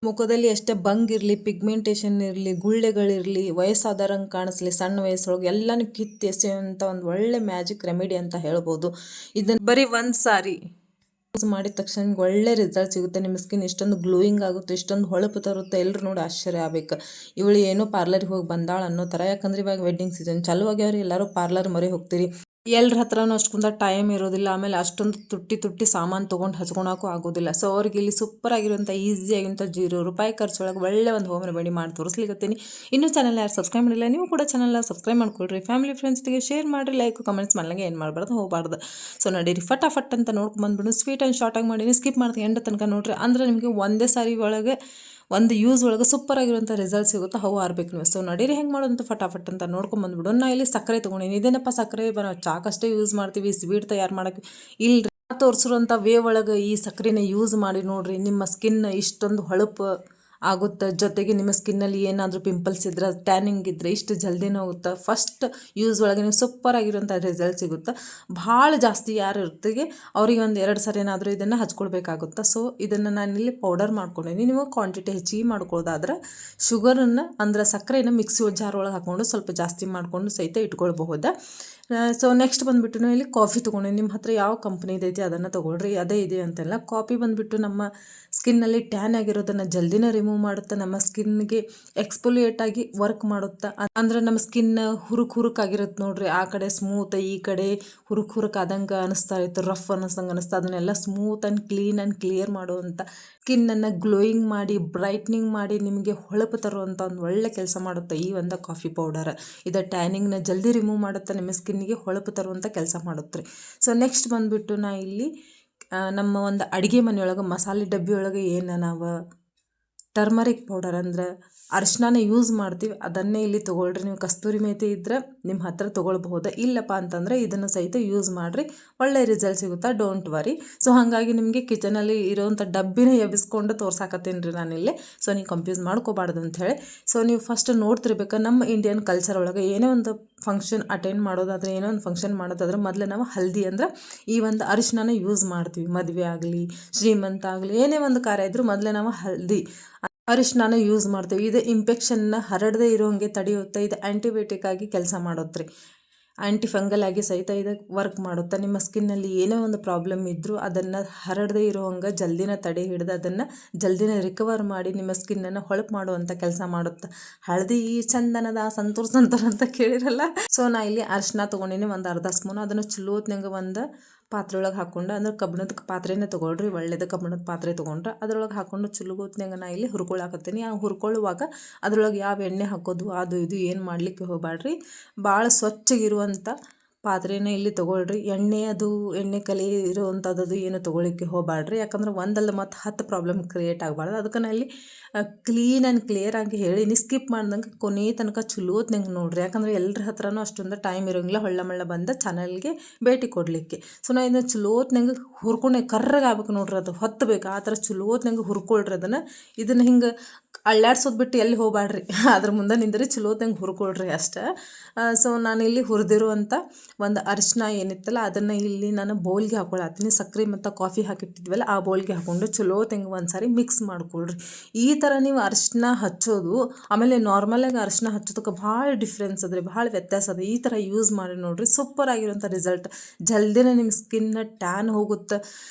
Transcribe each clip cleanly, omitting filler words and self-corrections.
ಮುಖದಲ್ಲಿ ಎಷ್ಟೇ ಬಂಗಿರಲಿ, ಪಿಗ್ಮೆಂಟೇಷನ್ ಇರಲಿ, ಗುಳ್ಳೆಗಳಿರಲಿ, ವಯಸ್ಸಾದರಂಗೆ ಕಾಣಿಸ್ಲಿ, ಸಣ್ಣ ವಯಸ್ಸೊಳಗೆ ಎಲ್ಲನೂ ಕಿತ್ತು ಎಸೆಯುವಂಥ ಒಂದು ಒಳ್ಳೆ ಮ್ಯಾಜಿಕ್ ರೆಮಿಡಿ ಅಂತ ಹೇಳ್ಬೋದು. ಇದನ್ನು ಬರೀ ಒಂದು ಸಾರಿ ಯೂಸ್ ಮಾಡಿದ ತಕ್ಷಣ ನಿಮ್ಗೆ ಒಳ್ಳೆ ರಿಸಲ್ಟ್ ಸಿಗುತ್ತೆ. ನಿಮ್ಮ ಸ್ಕಿನ್ ಇಷ್ಟೊಂದು ಗ್ಲೋಯಿಂಗ್ ಆಗುತ್ತೆ, ಇಷ್ಟೊಂದು ಹೊಳಪು ತರುತ್ತೆ. ಎಲ್ಲರೂ ನೋಡಿ ಆಶ್ಚರ್ಯ ಆಗ್ಬೇಕು, ಇವಳು ಏನೋ ಪಾರ್ಲರಿಗೆ ಹೋಗಿ ಬಂದಾಳ ಅನ್ನೋ ಥರ. ಯಾಕಂದ್ರೆ ಇವಾಗ ವೆಡ್ಡಿಂಗ್ ಸೀಸನ್ ಚಾಲು ಆಗ್ಯಾವ್ರಿ, ಎಲ್ಲರೂ ಪಾರ್ಲರ್ ಮೊರೆ ಹೋಗ್ತೀರಿ. ಎಲ್ಲರ ಹತ್ರನೂ ಅಷ್ಟೊಂದು ಟೈಮ್ ಇರೋದಿಲ್ಲ, ಆಮೇಲೆ ಅಷ್ಟೊಂದು ತುಟ್ಟಿ ಸಾಮಾನು ತೊಗೊಂಡು ಹಚ್ಕೊಳಕ್ಕೂ ಆಗೋದಿಲ್ಲ. ಸೊ ಅವ್ರಿಗೆ ಇಲ್ಲಿ ಸೂಪರ್ ಆಗಿರುವಂಥ ಈಸಿಯಾಗಿಂಥ ₹0 ಖರ್ಚೊಳಗೆ ಒಳ್ಳೆ ಒಂದು ಹೋಮ್ ರೆಮಿಡಿ ಮಾಡಿ ತೋರಿಸ್ಲಿಕ್ಕತ್ತೀನಿ. ಇನ್ನೂ ಚಾನಲ್ ಯಾರು ಸಬ್ಸ್ಕ್ರೈಬ್ ಮಾಡಿಲ್ಲ, ನೀವು ಕೂಡ ಚಾನಲ್ನ ಸಬ್ಸ್ಕ್ರೈಬ್ ಮಾಡ್ಕೊಳ್ರಿ. ಫ್ಯಾಮಿಲಿ ಫ್ರೆಂಡ್ಸ್ ಜೊತೆಗೆ ಶೇರ್ ಮಾಡಿರಿ, ಲೈಕ್ ಕಮೆಂಟ್ಸ್ ಮಾಡ್ಲಂಗೆ ಏನು ಮಾಡಬಾರ್ದು, ಹೋಗಬಾರ್ದು. ಸೊ ನಡೀರಿ ಫಟಾಫಟ್ ಅಂತ ನೋಡ್ಕೊಂಬಂದ್ಬಿಡು. ಸ್ವೀಟ್ ಆ್ಯಂಡ್ ಶಾರ್ಟಾಗಿ ಮಾಡೀನಿ, ಸ್ಕಿಪ್ ಮಾಡ್ತೀನಿ ಎಂಡ್ ತನಕ ನೋಡ್ರಿ. ಅಂದರೆ ನಿಮಗೆ ಒಂದೇ ಸಾರಿ ಒಳಗೆ ಒಂದು ಯೂಸ್ ಒಳಗೆ ಸೂಪರ್ ಆಗಿರುವಂಥ ರಿಸಲ್ಟ್ ಸಿಗುತ್ತೆ. ಹವು ಆರ್ಬೇಕು ನೀವು. ಸೊ ನಡೀರಿ ಹೆಂಗೆ ಮಾಡೋದಂತ ಫಟಾಫಟ್ ಅಂತ ನೋಡ್ಕೊಂಬಂದ್ಬಿಡು. ನಾ ಇಲ್ಲಿ ಸಕ್ಕರೆ ತೊಗೊಂಡಿನಿ. ಇದೇನಪ್ಪ ಸಕ್ಕರೆ ಚಾಕಷ್ಟೇ ಯೂಸ್ ಮಾಡ್ತೀವಿ, ಸ್ವೀಟ್ ತಯಾರು ಮಾಡೋಕ್ಕೆ ಇಲ್ರಿ. ತೋರಿಸಿರುವಂಥ ವೇ ಒಳಗೆ ಈ ಸಕ್ಕರೆನ ಯೂಸ್ ಮಾಡಿ ನೋಡಿರಿ, ನಿಮ್ಮ ಸ್ಕಿನ್ ಇಷ್ಟೊಂದು ಹೊಳಪು ಆಗುತ್ತೆ. ಜೊತೆಗೆ ನಿಮ್ಮ ಸ್ಕಿನ್ನಲ್ಲಿ ಏನಾದರೂ ಪಿಂಪಲ್ಸ್ ಇದ್ರೆ, ಟ್ಯಾನಿಂಗ್ ಇದ್ದರೆ ಇಷ್ಟು ಜಲ್ದಿನೂ ಹೋಗುತ್ತೆ. ಫಸ್ಟ್ ಯೂಸ್ ಒಳಗೆ ನೀವು ಸೂಪರ್ ಆಗಿರುವಂಥ ರಿಸಲ್ಟ್ ಸಿಗುತ್ತೆ. ಭಾಳ ಜಾಸ್ತಿ ಯಾರು ಇರ್ತಿಗೆ ಅವ್ರಿಗೆ ಒಂದು 2 ಸರಿ ಏನಾದರೂ ಇದನ್ನು ಹಚ್ಕೊಳ್ಬೇಕಾಗುತ್ತೆ. ಸೊ ಇದನ್ನು ನಾನಿಲ್ಲಿ ಪೌಡರ್ ಮಾಡ್ಕೊಂಡೀನಿ. ನೀವು ಕ್ವಾಂಟಿಟಿ ಹೆಚ್ಚಿಗೆ ಮಾಡ್ಕೊಳ್ಳೋದಾದ್ರೆ ಶುಗರನ್ನು ಅಂದ್ರೆ ಸಕ್ಕರೆನ ಮಿಕ್ಸಿ ಜಾರ್ ಒಳಗೆ ಹಾಕ್ಕೊಂಡು ಸ್ವಲ್ಪ ಜಾಸ್ತಿ ಮಾಡಿಕೊಂಡು ಸಹಿತ ಇಟ್ಕೊಳ್ಬಹುದು. ಸೊ ನೆಕ್ಸ್ಟ್ ಬಂದುಬಿಟ್ಟು ಇಲ್ಲಿ ಕಾಫಿ ತೊಗೊಂಡು, ನಿಮ್ಮ ಹತ್ರ ಯಾವ ಕಂಪ್ನಿದು ಐತಿ ಅದನ್ನು ತೊಗೊಳ್ರಿ. ಅದೇ ಇದೆ ಅಂತೆಲ್ಲ. ಕಾಫಿ ಬಂದುಬಿಟ್ಟು ನಮ್ಮ ಸ್ಕಿನ್ನಲ್ಲಿ ಟ್ಯಾನ್ ಆಗಿರೋದನ್ನು ಜಲ್ದಿನ ರಿಮೂವ್ ಮಾಡುತ್ತೆ, ನಮ್ಮ ಸ್ಕಿನ್ಗೆ ಎಕ್ಸ್ಫೋಲಿಯೇಟ್ ಆಗಿ ವರ್ಕ್ ಮಾಡುತ್ತೆ. ಅಂದ್ರೆ ನಮ್ಮ ಸ್ಕಿನ್ ಹುರುಕಾಗಿರುತ್ತೆ ನೋಡ್ರಿ, ಆ ಕಡೆ ಸ್ಮೂತ್, ಈ ಕಡೆ ಹುರುಕಾದಂಗೆ ಅನಿಸ್ತಾ ಇತ್ತು, ರಫ್ ಅನ್ನಿಸ್ದಂಗೆ ಅನಿಸ್ತಾ, ಅದನ್ನೆಲ್ಲ smooth and clean and clear ಮಾಡುವಂಥ, ಸ್ಕಿನ್ನನ್ನು ಗ್ಲೋಯಿಂಗ್ ಮಾಡಿ ಬ್ರೈಟ್ನಿಂಗ್ ಮಾಡಿ ನಿಮಗೆ ಹೊಳಪು ತರುವಂಥ ಒಂದು ಒಳ್ಳೆ ಕೆಲಸ ಮಾಡುತ್ತೆ ಈ ಒಂದು ಕಾಫಿ ಪೌಡರ್. ಇದು ಟ್ಯಾನಿಂಗ್ನ ಜಲ್ದಿ ರಿಮೂವ್ ಮಾಡುತ್ತೆ, ನಿಮ್ಮ ಸ್ಕಿನ್ನಿಗೆ ಹೊಳಪು ತರುವಂಥ ಕೆಲಸ ಮಾಡುತ್ತೆ. ಸೊ ನೆಕ್ಸ್ಟ್ ಬಂದುಬಿಟ್ಟು ನಾ ಇಲ್ಲಿ ನಮ್ಮ ಒಂದು ಅಡುಗೆ ಮನೆಯೊಳಗೆ ಮಸಾಲೆ ಡಬ್ಬಿ ಒಳಗೆ ಏನು ನಾವು ಟರ್ಮರಿಕ್ ಪೌಡರ್ ಅಂದ್ರೆ ಅರಿಶಿನ ಯೂಸ್ ಮಾಡ್ತೀವಿ, ಅದನ್ನೇ ಇಲ್ಲಿ ತೊಗೊಳ್ರಿ. ನೀವು ಕಸ್ತೂರಿ ಮೇಥಿ ಇದ್ದರೆ ನಿಮ್ಮ ಹತ್ರ ತೊಗೊಳ್ಬಹುದು, ಇಲ್ಲಪ್ಪ ಅಂತಂದರೆ ಇದನ್ನು ಸಹಿತ ಯೂಸ್ ಮಾಡಿರಿ, ಒಳ್ಳೆ ರಿಸಲ್ಟ್ ಸಿಗುತ್ತೆ, ಡೋಂಟ್ ವರಿ. ಸೊ ಹಾಗಾಗಿ ನಿಮಗೆ ಕಿಚನಲ್ಲಿ ಇರೋವಂಥ ಡಬ್ಬಿನ ಎಬ್ಬಿಸ್ಕೊಂಡು ತೋರ್ಸಾಕತ್ತೀನಿ ರೀ ನಾನಿಲ್ಲಿ. ಸೊ ನೀವು ಕನ್ಫ್ಯೂಸ್ ಮಾಡ್ಕೋಬಾರ್ದು ಅಂಥೇಳಿ. ಸೊ ನೀವು ಫಸ್ಟ್ ನೋಡ್ತಿರ್ಬೇಕು, ನಮ್ಮ ಇಂಡಿಯನ್ ಕಲ್ಚರ್ ಒಳಗೆ ಏನೇ ಒಂದು ಫಂಕ್ಷನ್ ಅಟೆಂಡ್ ಮಾಡೋದಾದರೆ, ಏನೋ ಒಂದು ಫಂಕ್ಷನ್ ಮಾಡೋದಾದ್ರೆ ಮೊದಲು ನಾವು ಹಲ್ದಿ ಅಂದ್ರೆ ಈ ಒಂದು ಅರಿಶಿನ ಯೂಸ್ ಮಾಡ್ತೀವಿ. ಮದುವೆ ಆಗಲಿ, ಶ್ರೀಮಂತ ಆಗಲಿ, ಏನೇ ಒಂದು ಕಾರ್ಯ ಇದ್ದರೂ ಮೊದಲೇ ನಾವು ಹಲ್ದಿ ಅರಿಶಿನ ಯೂಸ್ ಮಾಡ್ತೀವಿ. ಇದು ಇನ್ಫೆಕ್ಷನ್ನ ಹರಡದೇ ಇರೋಂಗೆ ತಡೆಯುತ್ತೆ. ಇದು ಆ್ಯಂಟಿಬಯೋಟಿಕ್ ಆಗಿ ಕೆಲಸ ಮಾಡುತ್ತೆ ರೀ, ಆ್ಯಂಟಿ ಫಂಗಲ್ ಆಗಿ ಸಹಿತ ಇದು ವರ್ಕ್ ಮಾಡುತ್ತೆ. ನಿಮ್ಮ ಸ್ಕಿನ್ನಲ್ಲಿ ಏನೇ ಒಂದು ಪ್ರಾಬ್ಲಮ್ ಇದ್ದರೂ ಅದನ್ನು ಹರಡದೇ ಇರೋ ಹಂಗೆ ಜಲ್ದಿನ ತಡೆ ಹಿಡಿದು ಅದನ್ನು ಜಲ್ದಿನ ರಿಕವರ್ ಮಾಡಿ ನಿಮ್ಮ ಸ್ಕಿನ್ನನ್ನು ಹೊಳಪು ಮಾಡುವಂಥ ಕೆಲಸ ಮಾಡುತ್ತೆ. ಹಳದಿ ಚಂದನದ ಸಂತೂರ್ ಅಂತ ಕೇಳಿರಲ್ಲ. ಸೊ ನಾ ಇಲ್ಲಿ ಅರಿಶಿನ ತೊಗೊಂಡಿನಿ, ಒಂದು ಅರ್ಧ ಸ್ಪೂನ್. ಅದನ್ನು ಚಲೋತ್ನಂಗೆ ಒಂದು ಪಾತ್ರೆ ಒಳಗೆ ಹಾಕ್ಕೊಂಡು, ಅಂದ್ರೆ ಕಬ್ಬಿಣದ ಪಾತ್ರೆನೇ ತೊಗೊಳ್ರಿ, ಒಳ್ಳೆಯದು ಕಬ್ಬಿಣದ ಪಾತ್ರೆ ತೊಗೊಂಡ್ರೆ ಅದರೊಳಗೆ ಹಾಕ್ಕೊಂಡು ಚಲೋತ್ನಾಗ ನಾ ಇಲ್ಲಿ ಹುರ್ಕೊಳಕತ್ತೀನಿ. ಆ ಹುರ್ಕೊಳ್ಳುವಾಗ ಅದರೊಳಗೆ ಯಾವ ಎಣ್ಣೆ ಹಾಕೋದು ಅದು ಇದು ಏನು ಮಾಡಲಿಕ್ಕೆ ಹೋಗಬೇಡ್ರಿ, ಭಾಳ ಸ್ವಚ್ಛಗಿರುವಂಥ ಪಾತ್ರೆನ ಇಲ್ಲಿ ತೊಗೊಳ್ರಿ. ಎಣ್ಣೆ ಕಲಿ ಇರುವಂಥದ್ದು ಏನು ತೊಗೊಳಿಕ್ಕೆ ಹೋಗಬೇಡ್ರಿ, ಯಾಕಂದ್ರೆ ಒಂದಲ್ಲ ಮತ್ತು 10 ಪ್ರಾಬ್ಲಮ್ ಕ್ರಿಯೇಟ್ ಆಗಬಾರ್ದು. ಅದಕ್ಕೆ ನಾನು ಇಲ್ಲಿ ಕ್ಲೀನ್ ಆ್ಯಂಡ್ ಕ್ಲಿಯರ್ ಆಗಿ ಹೇಳೀನಿ, ಸ್ಕಿಪ್ ಮಾಡ್ದಂಗೆ ಕೊನೆ ತನಕ ಚಲೋತ್ನಂಗೆ ನೋಡ್ರಿ. ಯಾಕಂದರೆ ಎಲ್ಲರ ಹತ್ರನೂ ಅಷ್ಟೊಂದು ಟೈಮ್ ಇರೋಂಗಿಲ್ಲ ಹೊಳ್ಳ ಬಂದ ಚಾನಲ್ಗೆ ಭೇಟಿ ಕೊಡಲಿಕ್ಕೆ. ಸೊ ನಾನು ಇದನ್ನು ಚಲೋತ್ನಂಗೆ ಹುರ್ಕೊಂಡು ಕರ್ರಗೆ ಆಗ್ಬೇಕು ನೋಡ್ರಿ, ಅದು ಹೊತ್ತಬೇಕು ಆ ಥರ ಚಲೋತ್ನಂಗೆ ಹುರ್ಕೊಳ್ರಿ. ಇದನ್ನು ಹಿಂಗೆ ಅಳ್ಳಾಡ್ಸೋದು ಬಿಟ್ಟು ಎಲ್ಲಿ ಹೋಗಬೇಡ್ರಿ, ಅದ್ರ ಮುಂದೆ ನಿಂದ್ರಿ ಚಲೋತ್ನಂಗೆ ಹುರ್ಕೊಳ್ರಿ ಅಷ್ಟೇ. ಸೊ ನಾನಿಲ್ಲಿ ಹುರಿದಿರುವಂಥ ಒಂದು ಅರಿಶಿನ ಏನಿತ್ತಲ್ಲ ಅದನ್ನು ಇಲ್ಲಿ ನಾನು ಬೌಲ್ಗೆ ಹಾಕೊಳತ್ತೀನಿ. ಸಕ್ಕರೆ ಮತ್ತು ಕಾಫಿ ಹಾಕಿಟ್ಟಿದ್ವಲ್ಲ ಆ ಬೌಲ್ಗೆ ಹಾಕ್ಕೊಂಡು ಚಲೋತ್ನಂಗೆ ಒಂದು ಸಾರಿ ಮಿಕ್ಸ್ ಮಾಡ್ಕೊಳ್ರಿ. ಈ ಥರ ನೀವು ಅರಿಶಿನ ಹಚ್ಚೋದು ಆಮೇಲೆ ನಾರ್ಮಲಾಗಿ ಅರಿಶಿನ ಹಚ್ಚೋದಕ್ಕೆ ಭಾಳ ಡಿಫ್ರೆನ್ಸ್ ಅದ ರೀ, ಭಾಳ ವ್ಯತ್ಯಾಸ ಅದ. ಈ ಥರ ಯೂಸ್ ಮಾಡಿ ನೋಡಿರಿ, ಸೂಪರ್ ಆಗಿರೋಂಥ ರಿಸಲ್ಟ್. ಜಲ್ದಿನ ನಿಮ್ಮ ಸ್ಕಿನ್ನ ಟ್ಯಾನ್ ಹೋಗುತ್ತೆ,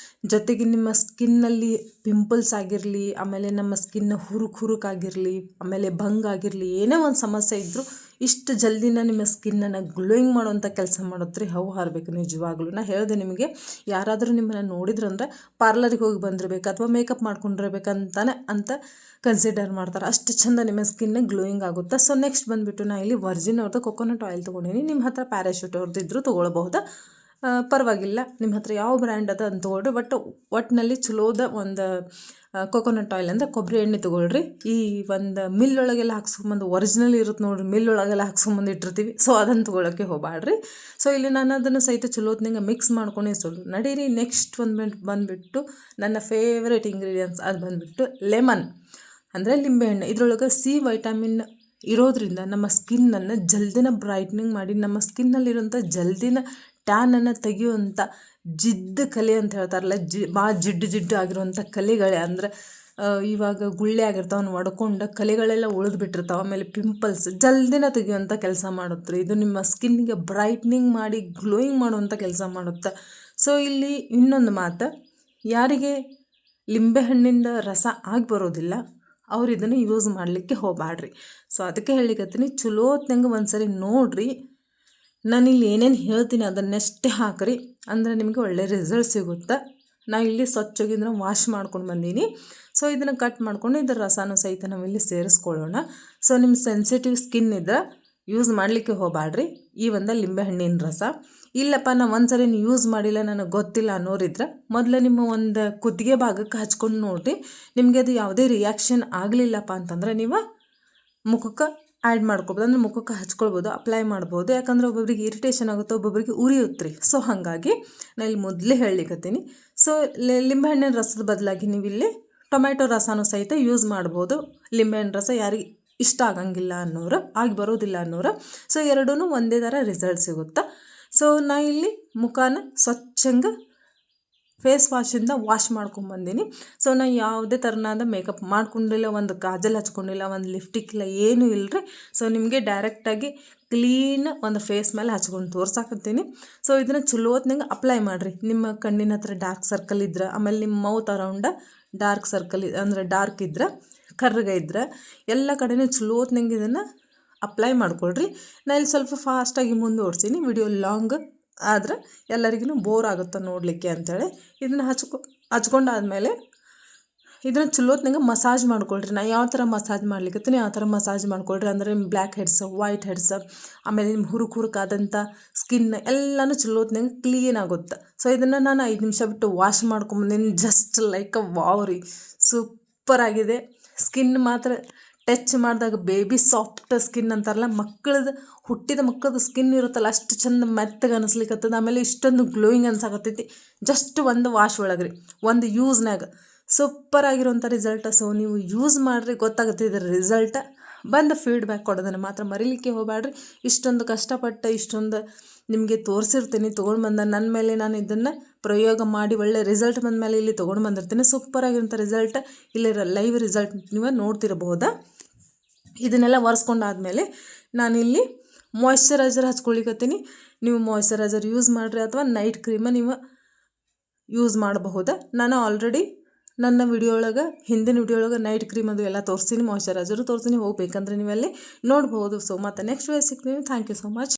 ಜೊತೆಗೆ ನಿಮ್ಮ ಸ್ಕಿನ್ನಲ್ಲಿ ಪಿಂಪಲ್ಸ್ ಆಗಿರಲಿ, ಆಮೇಲೆ ನಮ್ಮ ಸ್ಕಿನ್ ಹುರುಕಾಗಿರಲಿ, ಆಮೇಲೆ ಬಂಗಾಗಿರಲಿ, ಏನೇ ಒಂದು ಸಮಸ್ಯೆ ಇದ್ದರೂ ಇಷ್ಟು ಜಲ್ದಿನ ನಿಮ್ಮ ಸ್ಕಿನ್ನನ್ನು ಗ್ಲೋಯಿಂಗ್ ಮಾಡುವಂಥ ಕೆಲಸ ಮಾಡುತ್ತೆ ರೀ. ಹವು ಹಾರಬೇಕು ನಿಜವಾಗ್ಲೂ. ನಾ ಹೇಳಿದೆ ನಿಮಗೆ, ಯಾರಾದರೂ ನಿಮ್ಮನ್ನು ನೋಡಿದ್ರಂದ್ರೆ ಪಾರ್ಲರಿಗೆ ಹೋಗಿ ಬಂದಿರ್ಬೇಕು ಅಥವಾ ಮೇಕಪ್ ಮಾಡ್ಕೊಂಡಿರ್ಬೇಕಂತಾನೆ ಅಂತ ಕನ್ಸಿಡರ್ ಮಾಡ್ತಾರೆ, ಅಷ್ಟು ಚಂದ ನಿಮ್ಮ ಸ್ಕಿನ್ ಗ್ಲೋಯಿಂಗ್ ಆಗುತ್ತೆ. ಸೊ ನೆಕ್ಸ್ಟ್ ಬಂದುಬಿಟ್ಟು ನಾ ಇಲ್ಲಿ ವರ್ಜಿನ್ ಅವ್ರದ್ದು ಕೊಕೊನಟ್ ಆಯಿಲ್ ತೊಗೊಂಡಿನಿ. ನಿಮ್ಮ ಹತ್ರ ಪ್ಯಾರಾಶೂಟ್ ಅವ್ರದ್ದು ಇದ್ದರೂ ತೊಗೊಳ್ಬಹುದು, ಪರವಾಗಿಲ್ಲ. ನಿಮ್ಮ ಹತ್ರ ಯಾವ ಬ್ರ್ಯಾಂಡ್ ಅದ ಅಂತ ತೊಗೊಳ್ರಿ, ಬಟ್ ಒಟ್ಟಿನಲ್ಲಿ ಚಲೋದ ಒಂದು ಕೊಕೊನಟ್ ಆಯಿಲ್ ಅಂದರೆ ಕೊಬ್ಬರಿ ಎಣ್ಣೆ ತೊಗೊಳ್ರಿ. ಈ ಒಂದು ಮಿಲ್ಲೊಳಗೆಲ್ಲ ಹಾಕ್ಸ್ಕೊಂಬಂದು ಒರಿಜಿನಲ್ ಇರುತ್ತೆ ನೋಡಿರಿ, ಮಿಲ್ಲೊಳಗೆಲ್ಲ ಹಾಕ್ಸ್ಕೊಂಬಂದು ಇಟ್ಟಿರ್ತೀವಿ, ಸೊ ಅದನ್ನು ತೊಗೊಳಕ್ಕೆ ಹೋಗಬೇಡ್ರಿ. ಸೊ ಇಲ್ಲಿ ನಾನು ಅದನ್ನು ಸಹಿತ ಚಲೋತ್ನಂಗೆ ಮಿಕ್ಸ್ ಮಾಡ್ಕೊಂಡು ನಡೀರಿ. ನೆಕ್ಸ್ಟ್ ಬಂದುಬಿಟ್ಟು ನನ್ನ ಫೇವ್ರೇಟ್ ಇಂಗ್ರೀಡಿಯೆಂಟ್ಸ್, ಅದು ಬಂದುಬಿಟ್ಟು ಲೆಮನ್ ಅಂದರೆ ಲಿಂಬೆಹಣ್ಣು. ಇದರೊಳಗೆ ಸಿ ವೈಟಮಿನ್ ಇರೋದ್ರಿಂದ ನಮ್ಮ ಸ್ಕಿನ್ನನ್ನು ಜಲ್ದಿನ ಬ್ರೈಟ್ನಿಂಗ್ ಮಾಡಿ ನಮ್ಮ ಸ್ಕಿನ್ನಲ್ಲಿರುವಂಥ ಜಲ್ದಿನ ಟ್ಯಾನನ್ನು ತೆಗೆಯುವಂಥ ಜಿಡ್ಡು ಕಲೆ ಅಂತ ಹೇಳ್ತಾರಲ್ಲ, ಭಾಳ ಜಿಡ್ಡು ಆಗಿರುವಂಥ ಕಲೆಗಳೇ ಅಂದರೆ ಇವಾಗ ಗುಳ್ಳೆ ಆಗಿರ್ತಾವೆ ಒಡ್ಕೊಂಡು ಕಲೆಗಳೆಲ್ಲ ಉಳಿದು ಬಿಟ್ಟಿರ್ತಾವೆ, ಆಮೇಲೆ ಪಿಂಪಲ್ಸ್ ಜಲ್ದಿನ ತೆಗೆಯುವಂಥ ಕೆಲಸ ಮಾಡುತ್ತೆ. ಇದು ನಿಮ್ಮ ಸ್ಕಿನ್ನಿಗೆ ಬ್ರೈಟ್ನಿಂಗ್ ಮಾಡಿ ಗ್ಲೋಯಿಂಗ್ ಮಾಡುವಂಥ ಕೆಲಸ ಮಾಡುತ್ತೆ. ಸೊ ಇಲ್ಲಿ ಇನ್ನೊಂದು ಮಾತು, ಯಾರಿಗೆ ಲಿಂಬೆಹಣ್ಣಿಂದ ರಸ ಆಗಿ ಬರೋದಿಲ್ಲ ಅವ್ರು ಇದನ್ನು ಯೂಸ್ ಮಾಡಲಿಕ್ಕೆ ಹೋಗಬೇಡ್ರಿ. ಸೊ ಅದಕ್ಕೆ ಹೇಳಿಕತ್ತೀನಿ, ಚಲೋ ಹೊತ್ನಂಗೆ ಒಂದು ಸರಿ ನೋಡಿರಿ. ನಾನಿಲ್ಲಿ ಏನೇನು ಹೇಳ್ತೀನಿ ಅದನ್ನಷ್ಟೇ ಹಾಕಿರಿ, ಅಂದರೆ ನಿಮಗೆ ಒಳ್ಳೆ ರಿಸಲ್ಟ್ ಸಿಗುತ್ತೆ. ನಾ ಇಲ್ಲಿ ಸ್ವಚ್ಛವಾಗಿ ಇದನ್ನು ವಾಶ್ ಮಾಡ್ಕೊಂಡು ಬಂದೀನಿ. ಸೊ ಇದನ್ನು ಕಟ್ ಮಾಡ್ಕೊಂಡು ಇದರ ರಸನೂ ಸಹಿತ ನಾವಿಲ್ಲಿ ಸೇರಿಸ್ಕೊಳ್ಳೋಣ. ಸೊ ನಿಮ್ಮ ಸೆನ್ಸಿಟಿವ್ ಸ್ಕಿನ್ ಇದ್ದರೆ ಯೂಸ್ ಮಾಡಲಿಕ್ಕೆ ಹೋಗಬೇಡ್ರಿ ಈ ಒಂದು ಲಿಂಬೆಹಣ್ಣಿನ ರಸ. ಇಲ್ಲಪ್ಪ ನಾ ಒಂದು ಸರಿ ಯೂಸ್ ಮಾಡಿಲ್ಲ ನನಗೆ ಗೊತ್ತಿಲ್ಲ ಅನ್ನೋರಿದ್ರೆ ಮೊದಲು ನಿಮ್ಮ ಒಂದು ಕುತ್ತಿಗೆ ಭಾಗಕ್ಕೆ ಹಚ್ಕೊಂಡು ನೋಡಿರಿ. ನಿಮಗೆ ಅದು ಯಾವುದೇ ರಿಯಾಕ್ಷನ್ ಆಗಲಿಲ್ಲಪ್ಪ ಅಂತಂದ್ರೆ ನೀವು ಮುಖಕ್ಕೆ ಆ್ಯಡ್ ಮಾಡ್ಕೊಬೋದು, ಅಂದರೆ ಮುಖಕ್ಕೆ ಹಚ್ಕೊಳ್ಬೋದು, ಅಪ್ಲೈ ಮಾಡ್ಬೋದು. ಯಾಕಂದರೆ ಒಬ್ಬೊಬ್ರಿಗೆ ಇರಿಟೇಷನ್ ಆಗುತ್ತೆ, ಒಬ್ಬೊಬ್ರಿಗೆ ಉರಿಯುತ್ತೆ ರೀ. ಸೊ ಹಾಗಾಗಿ ನಾನು ಇಲ್ಲಿ ಮೊದಲೇ ಹೇಳಲಿಕ್ಕತ್ತೀನಿ. ಸೊ ಲಿಂಬೆಹಣ್ಣಿನ ರಸದ ಬದಲಾಗಿ ನೀವು ಇಲ್ಲಿ ಟೊಮ್ಯಾಟೊ ರಸನೂ ಸಹಿತ ಯೂಸ್ ಮಾಡ್ಬೋದು. ಲಿಂಬೆಹಣ್ಣು ರಸ ಯಾರಿಗೆ ಇಷ್ಟ ಆಗಂಗಿಲ್ಲ ಅನ್ನೋರು, ಆಗಿ ಬರೋದಿಲ್ಲ ಅನ್ನೋರು, ಸೊ ಎರಡೂ ಒಂದೇ ಥರ ರಿಸಲ್ಟ್ ಸಿಗುತ್ತೆ. ಸೊ ನಾ ಇಲ್ಲಿ ಮುಖನ ಸ್ವಚ್ಛಂಗೆ ಫೇಸ್ ವಾಶಿಂದ ವಾಶ್ ಮಾಡ್ಕೊಂಬಂದೀನಿ. ಸೊ ನಾ ಯಾವುದೇ ಥರನಾದ ಮೇಕಪ್ ಮಾಡ್ಕೊಂಡಿಲ್ಲ, ಒಂದು ಕಾಜಲ್ ಹಚ್ಕೊಂಡಿಲ್ಲ, ಒಂದು ಲಿಫ್ಟಿಕ್ ಇಲ್ಲ, ಏನೂ ಇಲ್ಲರಿ. ಸೊ ನಿಮಗೆ ಡೈರೆಕ್ಟಾಗಿ ಕ್ಲೀನ್ ಒಂದು ಫೇಸ್ ಮೇಲೆ ಹಚ್ಕೊಂಡು ತೋರ್ಸಾಕತ್ತೀನಿ. ಸೊ ಇದನ್ನು ಚಲೋ ಹೊತ್ನಂಗೆ ಅಪ್ಲೈ ಮಾಡಿರಿ. ನಿಮ್ಮ ಕಣ್ಣಿನ ಹತ್ರ ಡಾರ್ಕ್ ಸರ್ಕಲ್ ಇದ್ರೆ, ಆಮೇಲೆ ನಿಮ್ಮ ಮೌತ್ ಅರೌಂಡ ಡಾರ್ಕ್ ಸರ್ಕಲ್ ಅಂದರೆ ಡಾರ್ಕ್ ಇದ್ರೆ, ಕರ್ರಗೆ ಇದ್ರೆ ಎಲ್ಲ ಕಡೆಯೂ ಚಲೋ ಹೊತ್ನಂಗೆ ಇದನ್ನು ಅಪ್ಲೈ ಮಾಡ್ಕೊಳ್ರಿ. ನಾನು ಇಲ್ಲಿ ಸ್ವಲ್ಪ ಫಾಸ್ಟಾಗಿ ಮುಂದುವರ್ಸೀನಿ, ವಿಡಿಯೋ ಲಾಂಗ್ ಆದರೆ ಎಲ್ಲರಿಗೂ ಬೋರ್ ಆಗುತ್ತೆ ನೋಡಲಿಕ್ಕೆ ಅಂಥೇಳಿ. ಇದನ್ನು ಹಚ್ಕೊಂಡಾದ್ಮೇಲೆ ಇದನ್ನು ಚಲೋತ್ನಂಗೆ ಮಸಾಜ್ ಮಾಡ್ಕೊಳ್ರಿ. ನಾ ಯಾವ ಥರ ಮಸಾಜ್ ಮಾಡ್ಲಿಕ್ಕತ್ತೀನಿ ಆ ಥರ ಮಸಾಜ್ ಮಾಡ್ಕೊಳ್ರಿ. ಅಂದರೆ ನಿಮ್ಮ ಬ್ಲ್ಯಾಕ್ ಹೆಡ್ಸ್, ವೈಟ್ ಹೆಡ್ಸ್, ಆಮೇಲೆ ನಿಮ್ಮ ಹುರುಕಾದಂಥ ಸ್ಕಿನ್ ಎಲ್ಲನೂ ಚಲೋತ್ನಂಗೆ ಕ್ಲೀನ್ ಆಗುತ್ತೆ. ಸೊ ಇದನ್ನು ನಾನು 5 ನಿಮಿಷ ಬಿಟ್ಟು ವಾಶ್ ಮಾಡ್ಕೊಂಬಂದಿನಿ. ಜಸ್ಟ್ ಲೈಕ್ ವಾವ್ ರೀ, ಸೂಪರಾಗಿದೆ. ಸ್ಕಿನ್ ಮಾತ್ರ ಟಚ್ ಮಾಡಿದಾಗ ಬೇಬಿ ಸಾಫ್ಟ್ ಸ್ಕಿನ್ ಅಂತಾರಲ್ಲ, ಹುಟ್ಟಿದ ಮಕ್ಕಳದು ಸ್ಕಿನ್ ಇರುತ್ತಲ್ಲ ಅಷ್ಟು ಚಂದ ಮೆತ್ತಗೆ ಅನಿಸ್ಲಿಕ್ಕತ್ತದ. ಆಮೇಲೆ ಇಷ್ಟೊಂದು ಗ್ಲೋಯಿಂಗ್ ಅನ್ಸಾಕತ್ತೈತಿ ಜಸ್ಟ್ ಒಂದು ವಾಶ್ ಒಳಗೆ ರೀ, ಒಂದು ಯೂಸ್ನಾಗ ಸೂಪರಾಗಿರೋಂಥ ರಿಸಲ್ಟ. ಸೊ ನೀವು ಯೂಸ್ ಮಾಡಿರಿ, ಗೊತ್ತಾಗುತ್ತೆ ಇದರ ರಿಸಲ್ಟ. ಬಂದು ಫೀಡ್ಬ್ಯಾಕ್ ಕೊಡೋದನ್ನು ಮಾತ್ರ ಮರಿಲಿಕ್ಕೆ ಹೋಗಬೇಡ್ರಿ. ಇಷ್ಟೊಂದು ಕಷ್ಟಪಟ್ಟು ಇಷ್ಟೊಂದು ನಿಮಗೆ ತೋರಿಸಿರ್ತೀನಿ, ತೊಗೊಂಡು ಬಂದ ನನ್ನ ಮೇಲೆ ನಾನು ಇದನ್ನು ಪ್ರಯೋಗ ಮಾಡಿ ಒಳ್ಳೆ ರಿಸಲ್ಟ್ ಬಂದ ಮೇಲೆ ಇಲ್ಲಿ ತೊಗೊಂಡು ಬಂದಿರ್ತೀನಿ. ಸೂಪರಾಗಿರೋಂಥ ರಿಸಲ್ಟ್ ಇಲ್ಲಿ ಲೈವ್ ರಿಸಲ್ಟ್ ನೀವು ನೋಡ್ತಿರಬಹುದಾ. ಇದನ್ನೆಲ್ಲ ಒರೆಸ್ಕೊಂಡಾದ್ಮೇಲೆ ನಾನಿಲ್ಲಿ ಮಾಯ್ಶ್ಚರೈಸರ್ ಹಚ್ಕೊಳಿಕತ್ತೀನಿ. ನೀವು ಮಾಯ್ಶ್ಚರೈಸರ್ ಯೂಸ್ ಮಾಡಿರಿ ಅಥವಾ ನೈಟ್ ಕ್ರೀಮ ನೀವು ಯೂಸ್ ಮಾಡಬಹುದಾ. ನಾನು ಆಲ್ರೆಡಿ ನನ್ನ ವಿಡಿಯೋ ಒಳಗೆ, ಹಿಂದಿನ ವಿಡಿಯೋ ಒಳಗೆ ನೈಟ್ ಕ್ರೀಮ್ ಅದು ಎಲ್ಲ ತೋರಿಸ್ತೀನಿ, ಮಾಯ್ಶ್ಚರೈಸರು ತೋರಿಸ್ತೀನಿ, ಹೋಗ್ಬೇಕಂದ್ರೆ ನೀವಲ್ಲಿ ನೋಡ್ಬೋದು. ಸೊ ಮತ್ತೆ ನೆಕ್ಸ್ಟ್ ವೇ ಸಿಗ್ತೀನಿ. Thank you so much.